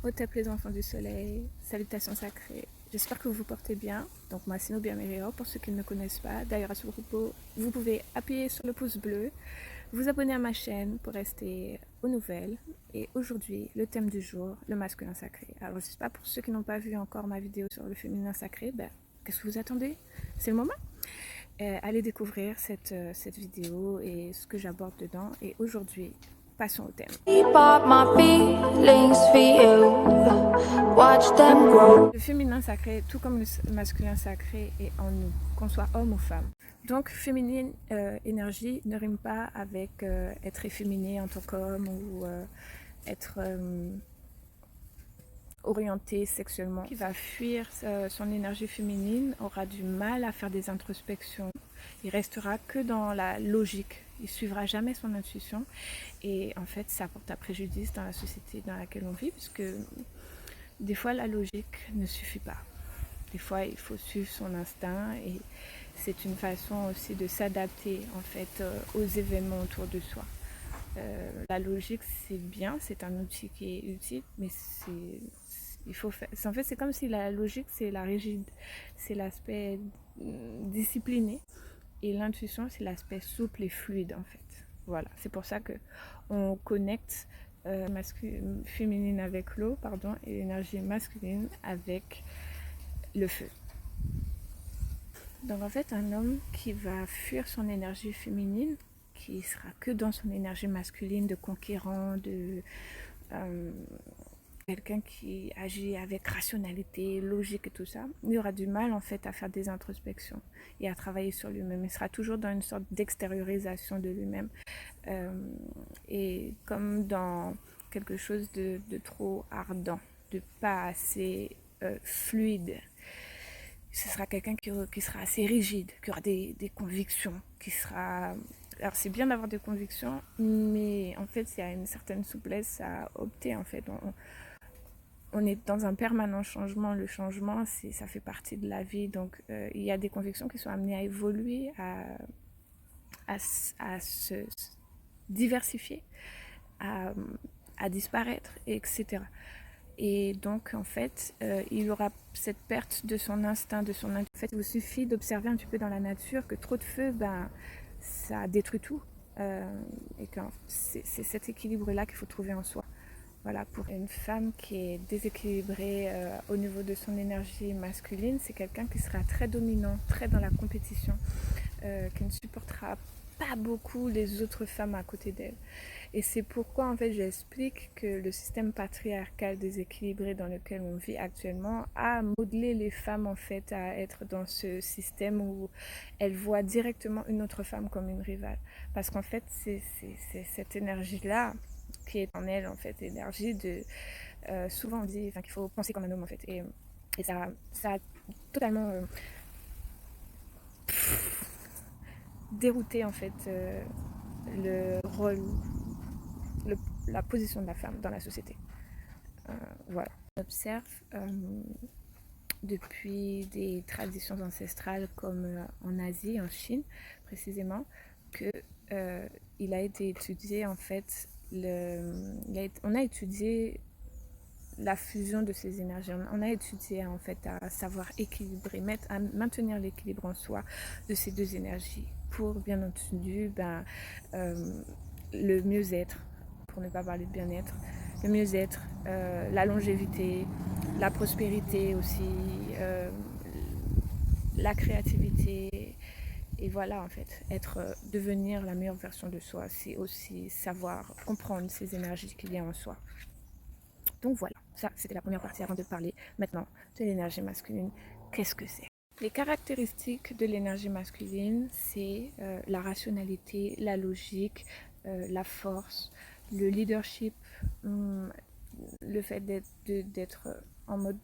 Au top les enfants du soleil, salutations sacrées. J'espère que vous vous portez bien. Donc moi c'est Nobia Meilleur pour ceux qui ne me connaissent pas. D'ailleurs à ce propos, vous pouvez appuyer sur le pouce bleu, vous abonner à ma chaîne pour rester aux nouvelles. Et aujourd'hui, le thème du jour, le masculin sacré. Alors je sais pas, pour ceux qui n'ont pas vu encore ma vidéo sur le féminin sacré, qu'est-ce que vous attendez? C'est le moment. Allez découvrir cette vidéo et ce que j'aborde dedans. Et aujourd'hui, passons au thème. Le féminin sacré, tout comme le masculin sacré, est en nous, qu'on soit homme ou femme. Donc, féminine énergie ne rime pas avec être efféminé en tant qu'homme ou être orienté sexuellement. Qui va fuir son énergie féminine aura du mal à faire des introspections. Il restera que dans la logique. Il suivra jamais son intuition. Et en fait, ça porte à préjudice dans la société dans laquelle on vit, puisque des fois, la logique ne suffit pas. Des fois, il faut suivre son instinct et c'est une façon aussi de s'adapter en fait aux événements autour de soi. La logique, c'est bien, c'est un outil qui est utile, mais il faut faire. En fait, c'est comme si la logique, c'est la rigide, c'est l'aspect discipliné, et l'intuition, c'est l'aspect souple et fluide en fait. Voilà, c'est pour ça que on connecte féminine avec l'eau, pardon, et l'énergie masculine avec le feu. Donc en fait, un homme qui va fuir son énergie féminine, qui sera que dans son énergie masculine de conquérant, de quelqu'un qui agit avec rationalité, logique et tout ça, il aura du mal en fait à faire des introspections et à travailler sur lui-même. Il sera toujours dans une sorte d'extériorisation de lui-même. Et comme dans quelque chose de trop ardent, de pas assez fluide. Ce sera quelqu'un qui sera assez rigide, qui aura des convictions, qui sera... Alors c'est bien d'avoir des convictions, mais en fait il y a une certaine souplesse à opter en fait. On est dans un permanent changement. Le changement, ça fait partie de la vie. Donc il y a des convictions qui sont amenées à évoluer, à se diversifier, à disparaître, etc. Et donc, en fait, il aura cette perte de son instinct, de son intuition. En fait, il vous suffit d'observer un petit peu dans la nature que trop de feu, ça détruit tout. Et que c'est cet équilibre-là qu'il faut trouver en soi. Voilà, pour une femme qui est déséquilibrée au niveau de son énergie masculine, c'est quelqu'un qui sera très dominant, très dans la compétition, qui ne supportera pas beaucoup les autres femmes à côté d'elle. Et c'est pourquoi en fait j'explique que le système patriarcal déséquilibré dans lequel on vit actuellement a modelé les femmes en fait à être dans ce système où elles voient directement une autre femme comme une rivale. Parce qu'en fait c'est cette énergie-là qui est en elle en fait, l'énergie de... souvent on dit qu'il faut penser comme un homme en fait. Et ça a totalement dérouté en fait le rôle, la position de la femme dans la société. Voilà. On observe depuis des traditions ancestrales comme en Asie, en Chine précisément, que il a été étudié en fait, on a étudié la fusion de ces énergies. On a étudié en fait à savoir équilibrer, à maintenir l'équilibre en soi de ces deux énergies pour bien entendu le mieux-être, pour ne pas parler de bien-être, le mieux-être, la longévité, la prospérité aussi, la créativité. Et voilà en fait, devenir la meilleure version de soi, c'est aussi savoir comprendre ces énergies qu'il y a en soi. Donc voilà, ça c'était la première partie avant de parler maintenant de l'énergie masculine. Qu'est-ce que c'est? Les caractéristiques de l'énergie masculine, c'est la rationalité, la logique, la force, le leadership, le fait d'être en mode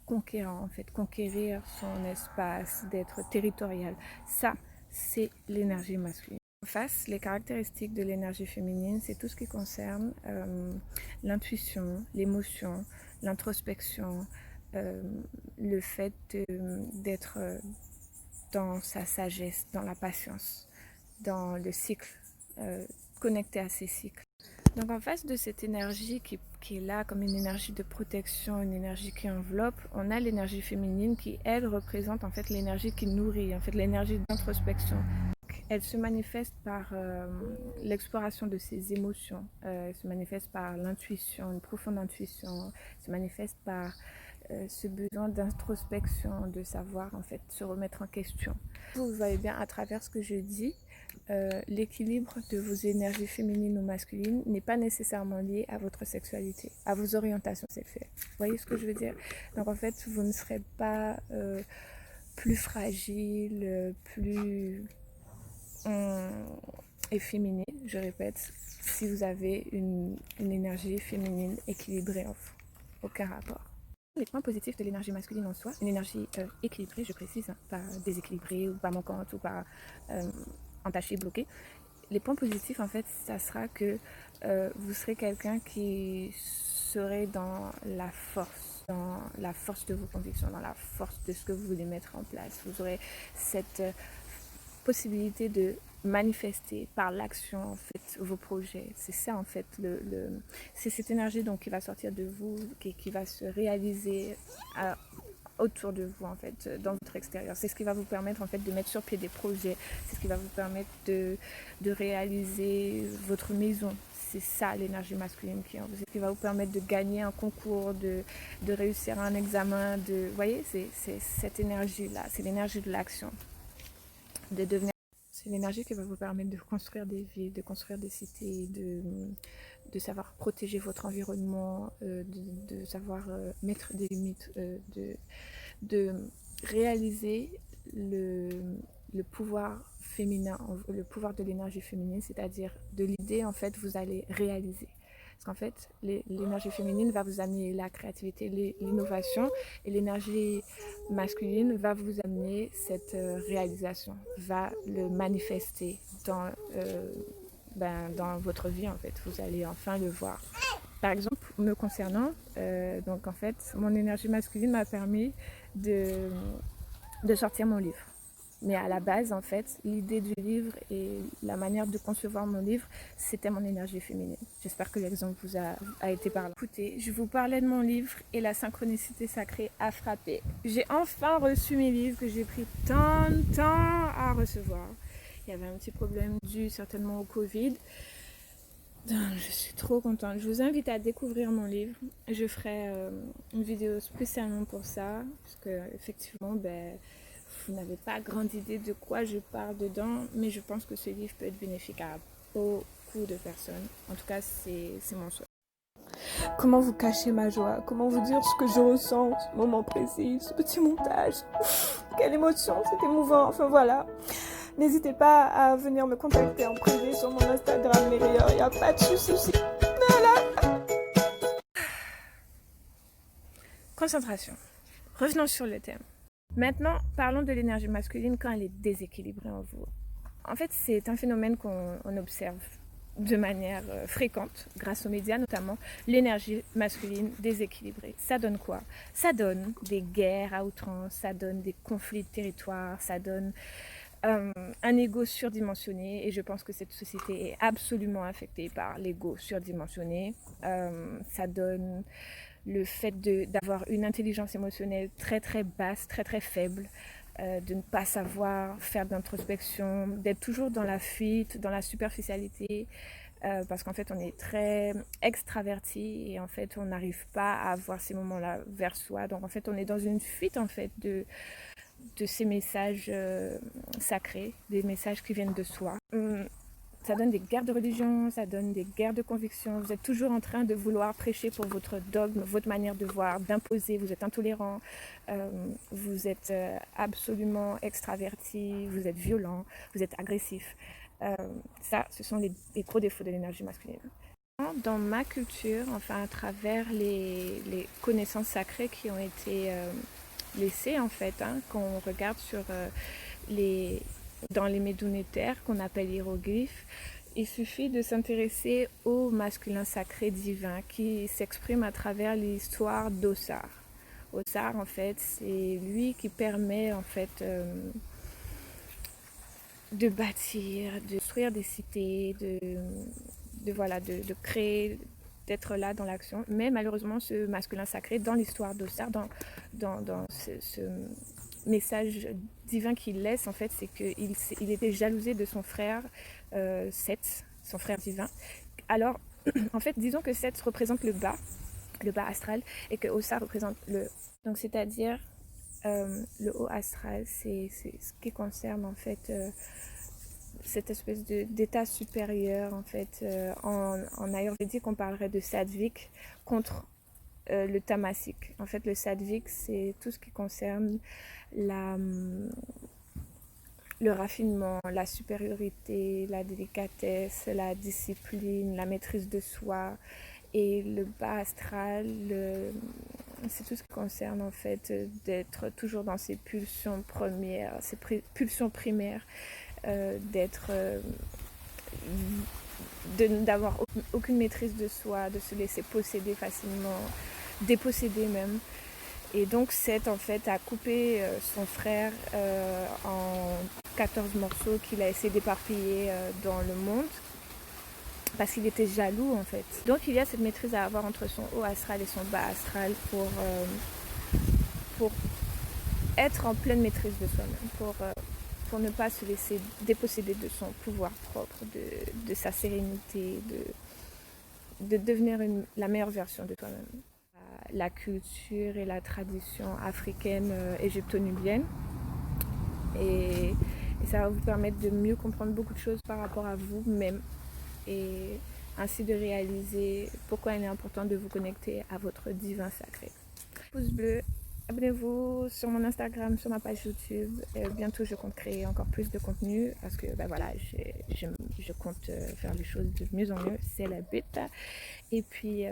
conquérant, en fait, conquérir son espace, d'être territorial. Ça, c'est l'énergie masculine. En face, les caractéristiques de l'énergie féminine, c'est tout ce qui concerne l'intuition, l'émotion, l'introspection, le fait d'être dans sa sagesse, dans la patience, dans le cycle, connecté à ses cycles. Donc en face de cette énergie qui est là comme une énergie de protection, une énergie qui enveloppe. On a l'énergie féminine qui, elle, représente en fait l'énergie qui nourrit, en fait l'énergie d'introspection. Elle se manifeste par l'exploration de ses émotions, elle se manifeste par l'intuition, une profonde intuition, elle se manifeste par ce besoin d'introspection, de savoir en fait se remettre en question. Vous voyez bien à travers ce que je dis, l'équilibre de vos énergies féminines ou masculines n'est pas nécessairement lié à votre sexualité, à vos orientations sexuelles. Vous voyez ce que je veux dire? Donc en fait, vous ne serez pas plus fragile, plus efféminé, je répète, si vous avez une énergie féminine équilibrée en vous. Aucun rapport. Les points positifs de l'énergie masculine en soi, une énergie équilibrée, je précise, hein, pas déséquilibrée ou pas manquante ou pas entachée, bloquée. Les points positifs, en fait, ça sera que vous serez quelqu'un qui serait dans la force de vos convictions, dans la force de ce que vous voulez mettre en place. Vous aurez cette possibilité de manifester par l'action en fait vos projets. C'est ça en fait c'est cette énergie donc qui va sortir de vous, qui va se réaliser autour de vous en fait, dans votre extérieur. C'est ce qui va vous permettre en fait de mettre sur pied des projets. C'est ce qui va vous permettre de réaliser votre maison. C'est ça l'énergie masculine qui est en vous. C'est ce qui va vous permettre de gagner un concours, de réussir un examen. Vous voyez, c'est cette énergie-là. C'est l'énergie de l'action. De devenir. C'est l'énergie qui va vous permettre de construire des villes, de construire des cités, de savoir protéger votre environnement, de savoir mettre des limites, de réaliser le pouvoir féminin, le pouvoir de l'énergie féminine, c'est-à-dire de l'idée, en fait, vous allez réaliser. Parce qu'en fait, l'énergie féminine va vous amener la créativité, l'innovation, et l'énergie masculine va vous amener cette réalisation, va le manifester dans votre vie, en fait. Vous allez enfin le voir. Par exemple, me concernant, donc en fait, mon énergie masculine m'a permis de sortir mon livre. Mais à la base, en fait, l'idée du livre et la manière de concevoir mon livre, c'était mon énergie féminine. J'espère que l'exemple vous a été parlant. Écoutez, je vous parlais de mon livre et la synchronicité sacrée a frappé. J'ai enfin reçu mes livres que j'ai pris tant de temps à recevoir. Il y avait un petit problème dû certainement au Covid. Je suis trop contente. Je vous invite à découvrir mon livre. Je ferai une vidéo spécialement pour ça, parce que effectivement, vous n'avez pas grande idée de quoi je parle dedans, mais je pense que ce livre peut être bénéfique à beaucoup de personnes. En tout cas, c'est mon souhait. Comment vous cacher ma joie? Comment vous dire ce que je ressens, ce moment précis, ce petit montage? Quelle émotion, c'est émouvant. Enfin voilà. N'hésitez pas à venir me contacter en privé sur mon Instagram, il n'y a pas de souci. Voilà. Concentration. Revenons sur le thème. Maintenant, parlons de l'énergie masculine quand elle est déséquilibrée en vous. En fait, c'est un phénomène qu'on observe de manière fréquente, grâce aux médias notamment, l'énergie masculine déséquilibrée. Ça donne quoi? Ça donne des guerres à outrance, ça donne des conflits de territoire, ça donne un ego surdimensionné, et je pense que cette société est absolument affectée par l'ego surdimensionné. Ça donne le fait d'avoir une intelligence émotionnelle très très basse, très très faible, de ne pas savoir faire d'introspection, d'être toujours dans la fuite, dans la superficialité, parce qu'en fait on est très extraverti et en fait on n'arrive pas à avoir ces moments-là vers soi. Donc en fait on est dans une fuite en fait de ces messages sacrés, des messages qui viennent de soi. Ça donne des guerres de religion, ça donne des guerres de conviction. Vous êtes toujours en train de vouloir prêcher pour votre dogme, votre manière de voir, d'imposer. Vous êtes intolérant, vous êtes absolument extraverti, vous êtes violent, vous êtes agressif. Ça, ce sont les gros défauts de l'énergie masculine. Dans ma culture, enfin à travers les connaissances sacrées qui ont été laissées en fait, qu'on regarde sur dans les médounétaires qu'on appelle hiéroglyphes, il suffit de s'intéresser au masculin sacré divin qui s'exprime à travers l'histoire d'Ossar. Ossar, en fait, c'est lui qui permet en fait de bâtir, de construire des cités, de créer d'être là dans l'action. Mais malheureusement, ce masculin sacré, dans l'histoire d'Osar, dans ce message divin qu'il laisse, en fait, c'est qu'il était jalousé de son frère Seth, son frère divin. Alors, en fait, disons que Seth représente le bas astral, et que Osar représente le... Donc, c'est-à-dire, le haut astral, c'est ce qui concerne, en fait, cette espèce d'état supérieur, en fait. En ayurvédique, on parlerait de sattvik contre le tamasique. En fait, le sattvik, c'est tout ce qui concerne le raffinement, la supériorité, la délicatesse, la discipline, la maîtrise de soi. Et le bas astral, c'est tout ce qui concerne, en fait, d'être toujours dans ses pulsions premières, ses pulsions primaires, d'avoir aucune maîtrise de soi, de se laisser posséder facilement, déposséder même. Et donc Seth, en fait, a coupé son frère en 14 morceaux qu'il a essayé d'éparpiller dans le monde, parce qu'il était jaloux, en fait. Donc il y a cette maîtrise à avoir entre son haut astral et son bas astral pour être en pleine maîtrise de soi-même, pour ne pas se laisser déposséder de son pouvoir propre, de sa sérénité, de devenir la meilleure version de toi-même. La culture et la tradition africaine égypto-nubienne. Et ça va vous permettre de mieux comprendre beaucoup de choses par rapport à vous-même, et ainsi de réaliser pourquoi il est important de vous connecter à votre divin sacré. Pouce bleu, abonnez-vous sur mon Instagram, sur ma page YouTube. Bientôt, je compte créer encore plus de contenu, parce que voilà, je compte faire les choses de mieux en mieux, c'est la but. Et puis,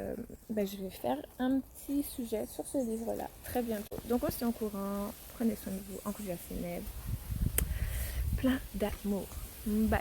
je vais faire un petit sujet sur ce livre-là très bientôt. Donc, on se tient au courant. Prenez soin de vous. Encouragez à plein d'amour. Bye.